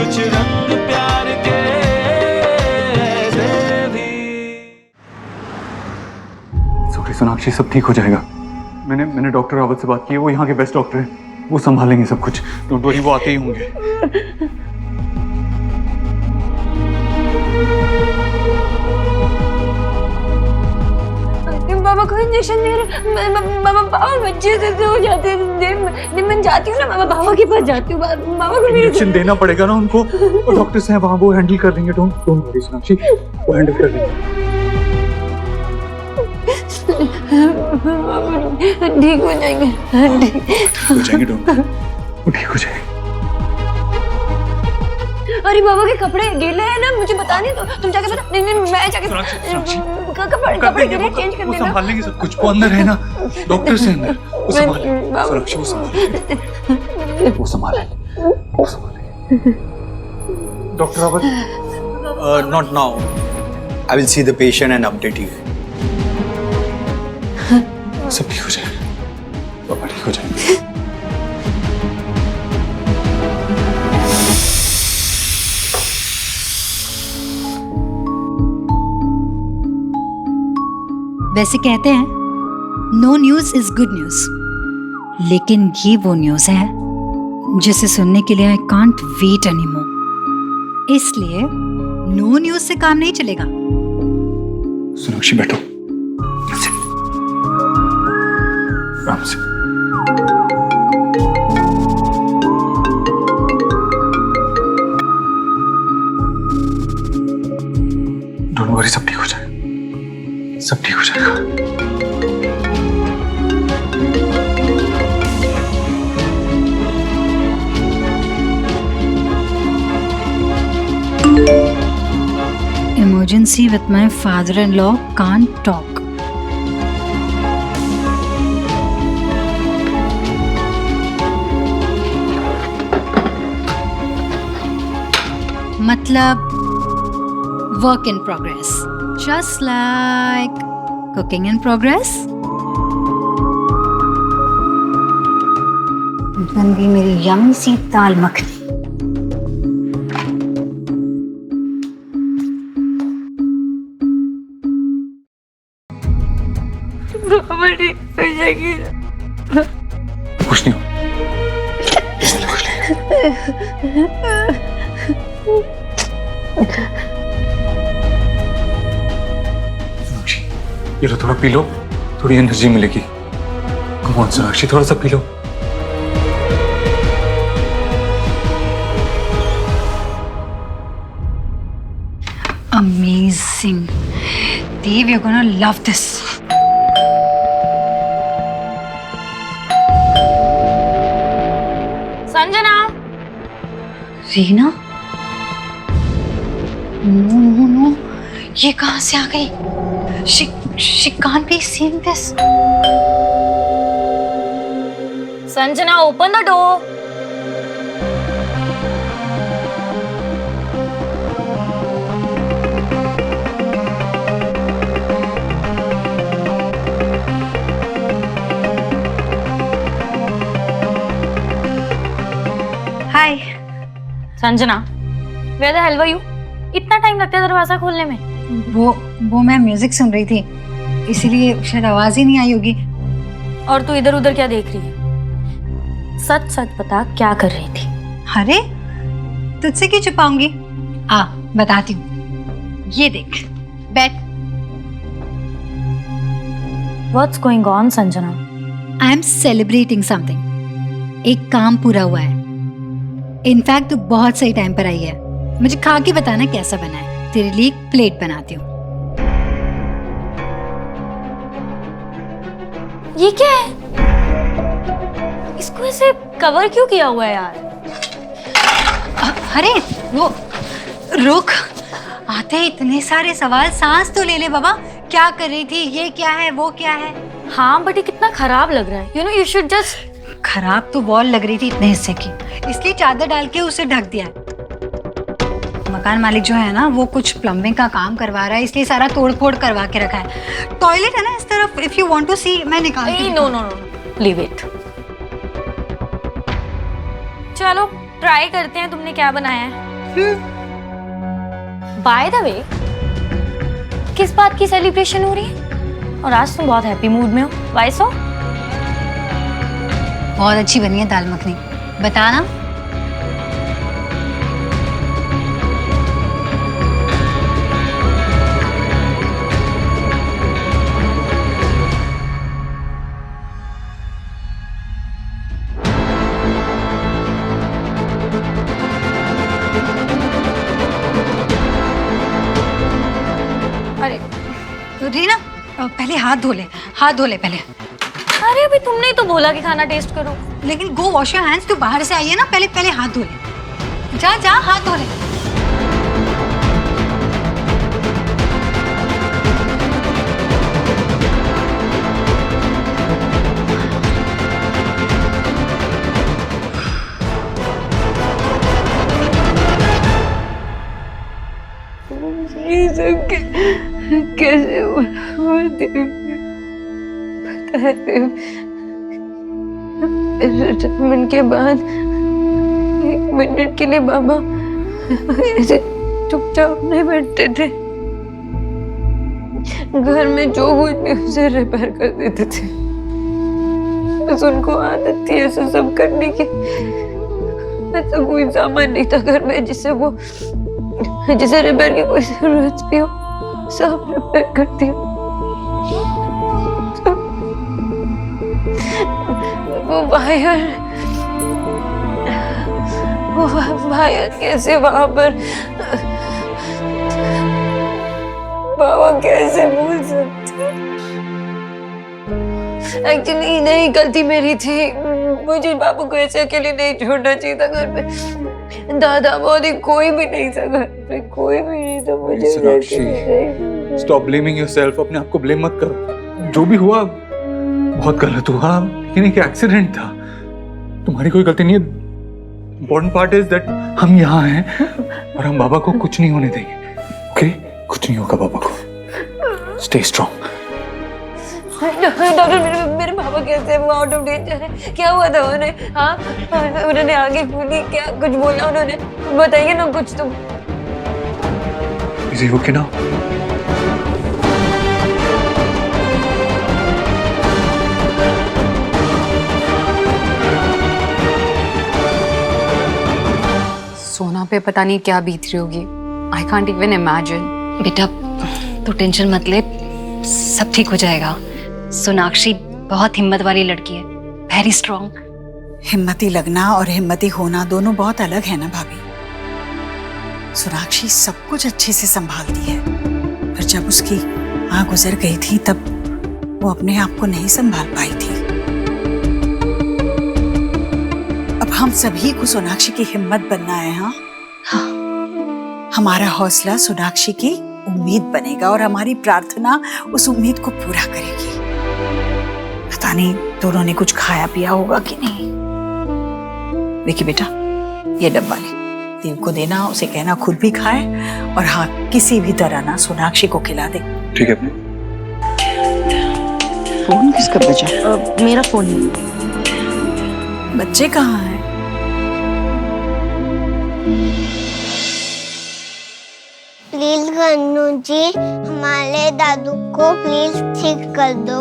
कुछ रंग प्यार के ऐसे भी। सोनाक्षी, सब ठीक हो जाएगा। मैंने डॉक्टर रावत से बात की है, वो यहाँ के बेस्ट डॉक्टर हैं, वो संभालेंगे सब कुछ। डोंट वरी, वो आते ही होंगे। बाबा को इंजेक्शन दे रहे। बाबा बच्चे से हो जाते हैं। मैं जाती हूँ ना बाबा के पास जाती हूँ। बाबा को इंजेक्शन देना पड़ेगा ना उनको, और डॉक्टर्स हैं वहाँ, वो हैंडल कर देंगे। डोंट वरी सोनाक्षी, वो हैंडल कर देंगे। ठीक हो जाएंगे। हो जाएंगे, डोंट, वो ठीक हो जाएंगे। अरे बाबा के कपड़े गीले हैं ना, मुझे बता नहीं तो तुम जाके बता। नहीं मैं जाके कपड़े गीले चेंज कर देना। वो संभाल लेंगे सब कुछ, वो अंदर है ना, डॉक्टर से अंदर, वो संभाल लेंगे। सुरक्षा वो संभालेंगे, वो संभालेंगे। Doctor Rawat, not now. I will see the patient and update you. सब ठीक हो जाएगा, पापा ठीक हो जाएंगे। वैसे कहते हैं no news is good news, लेकिन ये वो न्यूज है जिसे सुनने के लिए आई कांट वेट एनीमोर। इसलिए नो न्यूज से काम नहीं चलेगा। सोनाक्षी बैठो, आराम से। डोंट वरी, सब ठीक हो जाएगा, सब ठीक हो जाएगा। Emergency with my father-in-law, can't talk. मतलब work in progress, just like cooking in progress. बन गई मेरी यम्मी सी दाल मखनी। कुछ नहीं हो, कुछ नहीं। सोनाक्षी, ये लो, थोड़ा पी लो, थोड़ी एनर्जी मिलेगी। कम ऑन सोनाक्षी, थोड़ा सा पी लो। Amazing, Dave, you're gonna love this. Sanjana, Reena, no no no, ये कहाँ से आ गई? She can't be seeing this. Sanjana, open the door. Hi Sanjana, where the hell were you? इतना टाइम लगता है दरवाजा खोलने में? वो मैं म्यूजिक सुन रही थी, इसीलिए शायद आवाज ही नहीं आई होगी। और तू इधर उधर क्या देख रही है? सच सच बता, क्या कर रही थी? अरे तुझसे क्यों छुपाऊंगी? आ बताती हूँ, ये देख, बैठ। What's going on, Sanjana? I am celebrating something. एक काम पूरा हुआ है। इनफैक्ट तू बहुत सही टाइम पर आई है। मुझे खा के बताना कैसा बना है। तेरे लिए एक प्लेट बनाती हूँ। ये क्या है? इसको ऐसे कवर क्यों किया हुआ है यार? अरे वो रुक, आते ही इतने सारे सवाल, सांस तो ले ले बाबा। क्या कर रही थी? ये क्या है? वो क्या है? हाँ बट ये कितना खराब लग रहा है। You know you should just. खराब तो वॉल लग रही थी इतने हिस्से की, इसलिए चादर डाल के उसे ढक दिया। मकान मालिक जो है ना, वो कुछ प्लम्बिंग का काम करवा रहा है, इसलिए सारा तोड़ फोड़ करवा के रखा है। टॉयलेट है ना इस तरफ, if you want to see, मैं निकालती हूँ। No no no, leave it. चलो ट्राई करते हैं तुमने क्या बनाया है। बाय द वे, किस बात की सेलिब्रेशन हो रही है? और आज तुम बहुत हैप्पी मूड में हो, वाई सो? बहुत अच्छी बनी है दाल मखनी, बताना। अरे रीना, पहले हाथ धो ले, हाथ धो ले पहले। अरे अभी तुमने ही तो बोला कि खाना टेस्ट करो। लेकिन गो वॉश योर हैंड्स, तू बाहर से आई है ना, पहले पहले हाथ धो ले। जा जा हाथ धो ले। ये सब कैसे हुआ पता है? रिटायरमेंट के बाद 1 मिनट के लिए बाबा ऐसे चुपचाप नहीं बैठते थे, घर में जो कुछ भी उसे रिपेयर कर देते थे। बस उनको आदत थी ऐसा सब करने की। ऐसा कोई सामान नहीं था घर में जिसे रिपेयर की कोई जरूरत भी हो, सब रिपेयर करती हूँ। वो वायर कैसे वहां पर, बाबा कैसे भूल सकते? एक्चुअली नहीं, गलती मेरी थी। मुझे बाबू को ऐसे अकेले नहीं छोड़ना चाहिए था घर में। दादा मोदी कोई भी नहीं था घर में, कोई भी नहीं था। मुझे स्टॉप ब्लेमिंग योरसेल्फ, अपने आप को ब्लेम मत करो। जो भी हुआ बहुत गलत हुआ, लेकिन एक एक्सीडेंट था, तुम्हारी कोई गलती नहीं है। इम्पोर्टेंट पार्ट इज दैट हम यहाँ हैं और हम बाबा को कुछ नहीं होने देंगे। ओके, कुछ नहीं होगा बाबा को। Stay strong. डॉक्टर, मेरे पापा कैसे, वो आउट ऑफ डेंजर है? क्या हुआ था उन्हें? हाँ, उन्होंने आगे बोली, क्या कुछ बोला उन्होंने? बताइए ना कुछ तो। Is he okay now? सोना पे पता नहीं क्या बीत रही होगी। I can't even imagine. बेटा तू टेंशन मत ले, सब ठीक हो जाएगा। सोनाक्षी बहुत हिम्मत वाली लड़की है, वेरी स्ट्रॉन्ग। हिम्मती लगना और हिम्मती होना दोनों बहुत अलग है ना भाभी। सोनाक्षी सब कुछ अच्छे से संभालती है, पर जब उसकी माँ गुजर गई थी तब वो अपने आप को नहीं संभाल पाई थी। अब हम सभी को सोनाक्षी की हिम्मत बनना है। हाँ, हमारा हौसला सोनाक्षी की उम्मीद बनेगा और हमारी प्रार्थना उस उम्मीद को पूरा करेगी। पता नहीं दोनों ने कुछ खाया पिया होगा कि नहीं। देखिए बेटा, ये डब्बा ले, देव को देना, उसे कहना खुद भी खाए, और हाँ किसी भी तरह ना सोनाक्षी को खिला दे। ठीक है। फोन किसका बजा? मेरा फोन है। बच्चे कहाँ हैं? प्लीज गन्नू जी, हमारे दादू को प्लीज ठीक कर दो।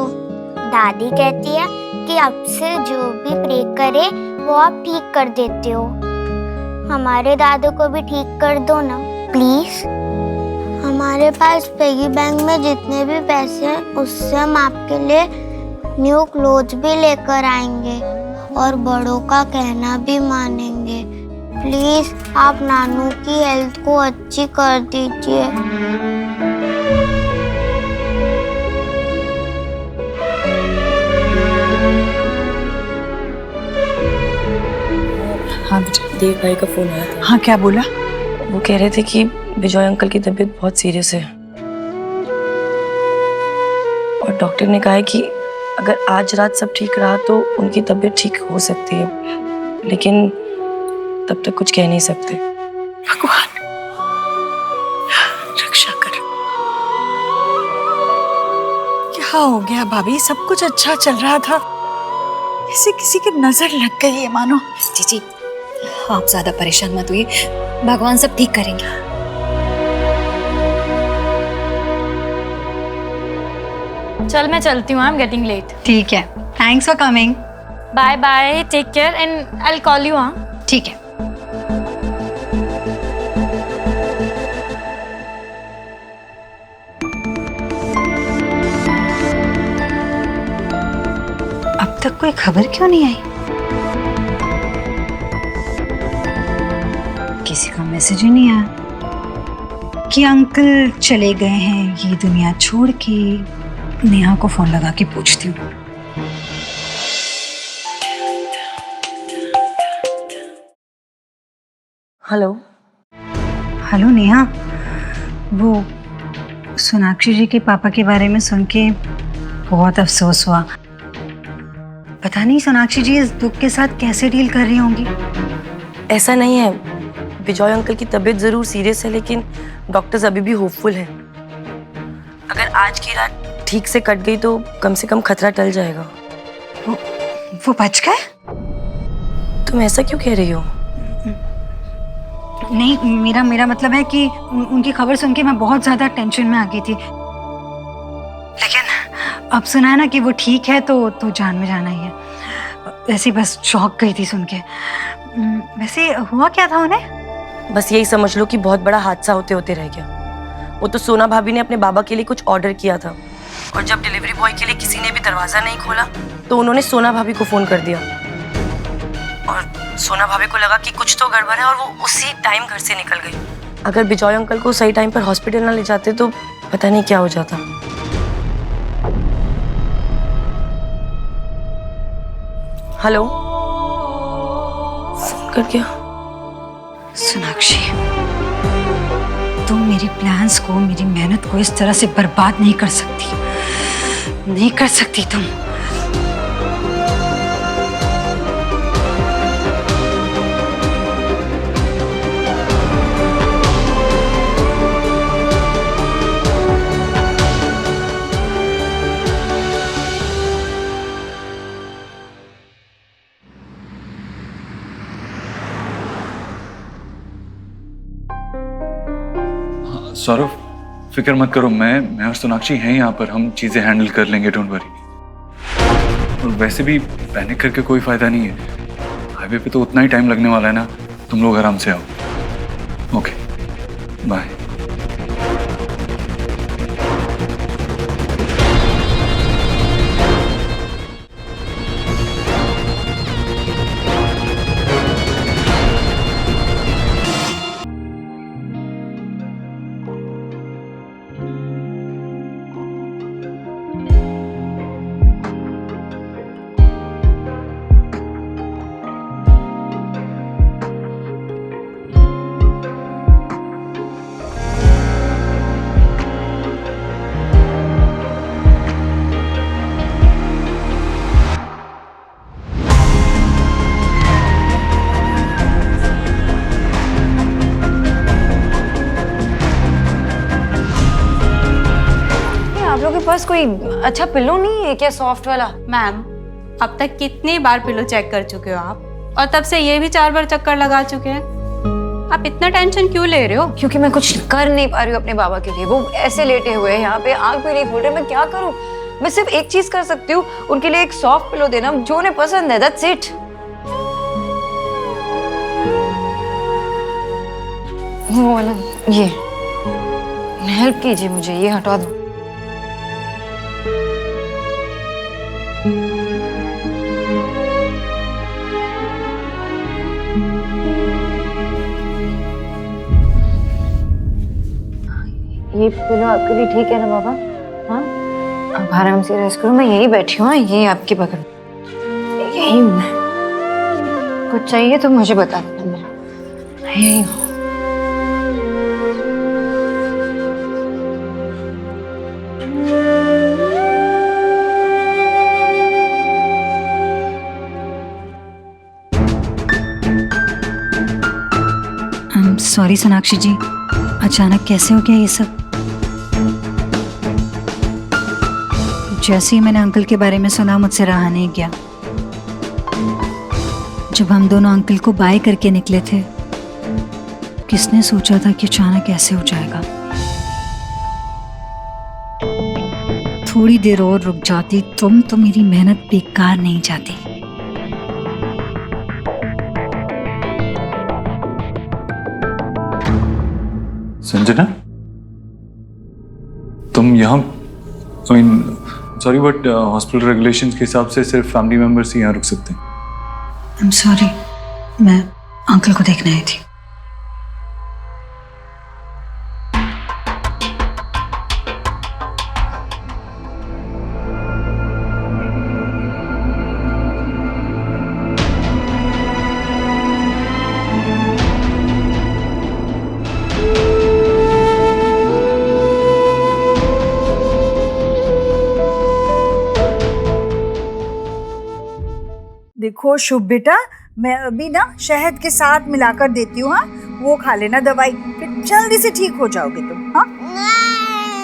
दादी कहती है कि अब से जो भी प्रे करे वो आप ठीक कर देते हो। हमारे दादू को भी ठीक कर दो ना प्लीज। हमारे पास पिगी बैंक में जितने भी पैसे हैं उससे हम आपके लिए न्यू क्लोथ भी लेकर आएंगे और बड़ों का कहना भी मानेंगे। प्लीज आप नानू की हेल्थ को अच्छी कर दीजिए। हाँ बेटा, देव भाई का फोन आया था। हाँ क्या बोला? वो कह रहे थे कि विजय अंकल की तबीयत बहुत सीरियस है और डॉक्टर ने कहा है कि अगर आज रात सब ठीक रहा तो उनकी तबीयत ठीक हो सकती है, लेकिन तब तक कुछ कह नहीं सकते। भगवान रक्षा कर। क्या हो गया भाभी? सब कुछ अच्छा चल रहा था, जैसे किसी की नजर लग गई है मानो। जी आप ज्यादा परेशान मत हुई, भगवान सब ठीक करेंगे। चल मैं चलती हूँ, आई एम गेटिंग लेट। ठीक है, thanks for coming. Bye bye, take care and I will call you. हाँ ठीक है। अब तक कोई खबर क्यों नहीं आई? किसी का मैसेज ही नहीं आया कि अंकल चले गए हैं ये दुनिया छोड़ के। नेहा को फोन लगा के पूछती हूँ। हेलो। हेलो नेहा, वो सोनाक्षी जी के पापा के बारे में सुन के बहुत अफसोस हुआ। पता नहीं सोनाक्षी जी इस दुख के साथ कैसे डील कर रही होंगी। ऐसा नहीं है, विजय अंकल की तबीयत जरूर सीरियस है, लेकिन डॉक्टर्स अभी भी होपफुल हैं। अगर आज की रात ठीक से कट गई तो कम से कम खतरा टल जाएगा। वो बच गए? तुम ऐसा क्यों कह रही हो? नहीं, मेरा मतलब है कि उनकी खबर सुन के मैं बहुत ज्यादा टेंशन में आ गई थी, लेकिन अब सुना है ना कि वो ठीक है तो जान में जाना ही है। वैसे बस शॉक गई थी सुन के। वैसे हुआ क्या था उन्हें? बस यही समझ लो कि बहुत बड़ा हादसा होते होते रह गया। वो तो सोना भाभी ने अपने बाबा के लिए कुछ ऑर्डर किया था, और जब डिलीवरी बॉय के लिए किसी ने भी दरवाजा नहीं खोला तो उन्होंने सोना भाभी को फोन कर दिया, और सोना भाभी को लगा कि कुछ तो गड़बड़ है और वो उसी टाइम घर से निकल गई। अगर विजय अंकल को सही टाइम पर हॉस्पिटल ना ले जाते तो पता नहीं क्या हो जाता। हेलो, फोन कर दिया। सोनाक्षी, तुम मेरी प्लान्स को, मेरी मेहनत को इस तरह से बर्बाद नहीं कर सकती, नहीं कर सकती तुम। सौरभ, फिक्र मत करो, मैं और सोनाक्षी हैं यहाँ पर, हम चीजें हैंडल कर लेंगे, डोंट वरी। और वैसे भी पैनिक करके कोई फायदा नहीं है, हाईवे पे तो उतना ही टाइम लगने वाला है ना। तुम लोग आराम से आओ। Okay, bye. पास कोई अच्छा पिलो नहीं है क्या, सॉफ्ट वाला? मैम, अब तक कितनी बार पिलो चेक कर चुके हो आप, और तब से ये भी 4 बार चक्कर लगा चुके हैं। आप इतना टेंशन क्यों ले रहे हो? क्योंकि मैं कुछ कर नहीं पा रही हूँ अपने बाबा के लिए। वो ऐसे लेटे हुए हैं यहाँ पे, आंख भी नहीं खोल रहे, मैं क्या करूँ? मैं सिर्फ एक चीज कर सकती हूँ, उनके लिए एक सॉफ्ट पिलो देना जो उन्हें पसंद है, दैट्स इट। वो वाला, ये हेल्प कीजिए मुझे, ये हटा दो। ये पिलो आपके लिए ठीक है ना बाबा? हाँ, अब आराम से रेस्ट करो, मैं यही बैठी हूँ, ये आपकी पकड़, यही हूँ मैं। कुछ चाहिए तो मुझे बता देना, मैं यही हूँ। सॉरी सोनाक्षी जी, अचानक कैसे हो गया ये सब? जैसे ही मैंने अंकल के बारे में सुना, मुझसे रहा नहीं गया। जब हम दोनों अंकल को बाय करके निकले थे किसने सोचा था कि अचानक ऐसे हो जाएगा। थोड़ी देर और रुक जाती तुम तो मेरी मेहनत बेकार नहीं जाती। संजना, तुम यहाँ सॉरी बट हॉस्पिटल रेगुलेशंस के हिसाब से सिर्फ फैमिली मेंबर्स ही यहाँ रुक सकते हैं। आई एम सॉरी, मैं अंकल को देखने आई थी। देखो शुभ बेटा, मैं अभी ना शहद के साथ मिलाकर देती हूँ। हाँ, वो खा लेना दवाई, फिर जल्दी से ठीक हो जाओगे तुम। हाँ,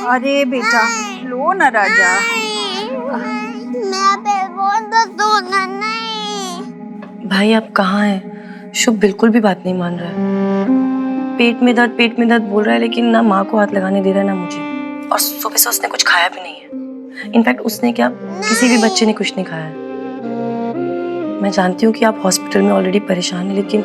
अरे बेटा लो ना राजा। भाई आप कहाँ हैं? शुभ बिल्कुल भी बात नहीं मान रहा है। पेट में दर्द बोल रहा है, लेकिन ना माँ को हाथ लगाने दे रहा है ना मुझे। और सुबह से उसने कुछ खाया भी नहीं है। इनफैक्ट उसने क्या, किसी भी बच्चे ने कुछ नहीं खाया है। मैं जानती हूँ कि आप हॉस्पिटल में ऑलरेडी परेशान हैं, लेकिन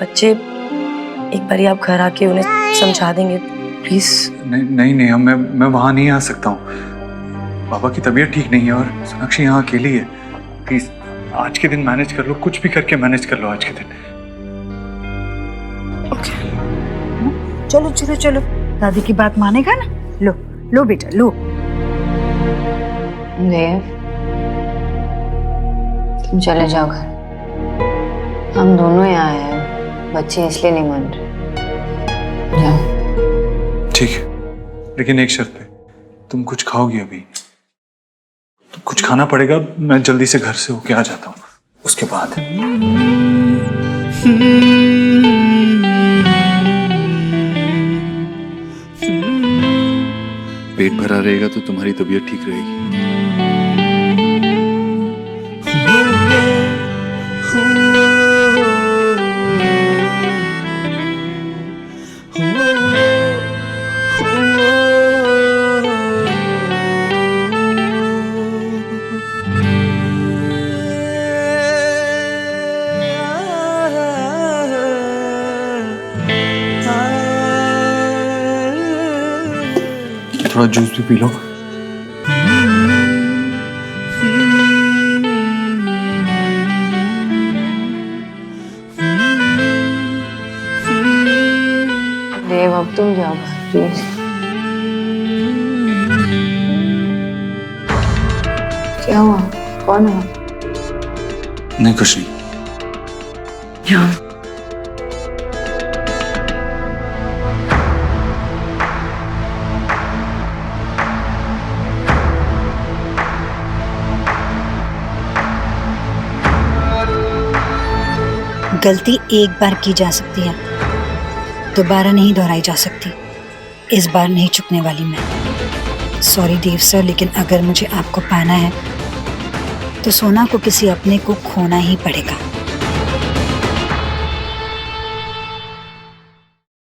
बच्चे एक बार आप घर आके उन्हें समझा देंगे प्लीज। नहीं मैं वहाँ नहीं आ सकता हूँ। बाबा की तबीयत ठीक नहीं है और सोनाक्षी यहाँ अकेली है। प्लीज आज के दिन मैनेज कर लो, कुछ भी करके मैनेज कर लो आज के दिन। चलो चलो चलो, दादी की बात मानेगा ना। लो लो बेटा लो। देव, तुम चले जाओ घर। हम दोनों यहाँ हैं, बच्चे इसलिए नहीं मान रहे। जाओ। ठीक है, लेकिन एक शर्त पे। तुम कुछ खाओगी अभी? तो कुछ खाना पड़ेगा। मैं जल्दी से घर से होके आ जाता हूँ, उसके बाद। पेट भरा रहेगा तो तुम्हारी तबीयत ठीक रहेगी। थोड़ा जूस भी पी लो। देव, अब तुम जाओ प्लीज। क्या हुआ? कौन हुआ? नहीं कुछ नहीं। यहाँ गलती एक बार की जा सकती है, दोबारा नहीं दोहराई जा सकती। इस बार नहीं चुकने वाली मैं। सॉरी देव सर, लेकिन अगर मुझे आपको पाना है तो सोना को किसी अपने को खोना ही पड़ेगा।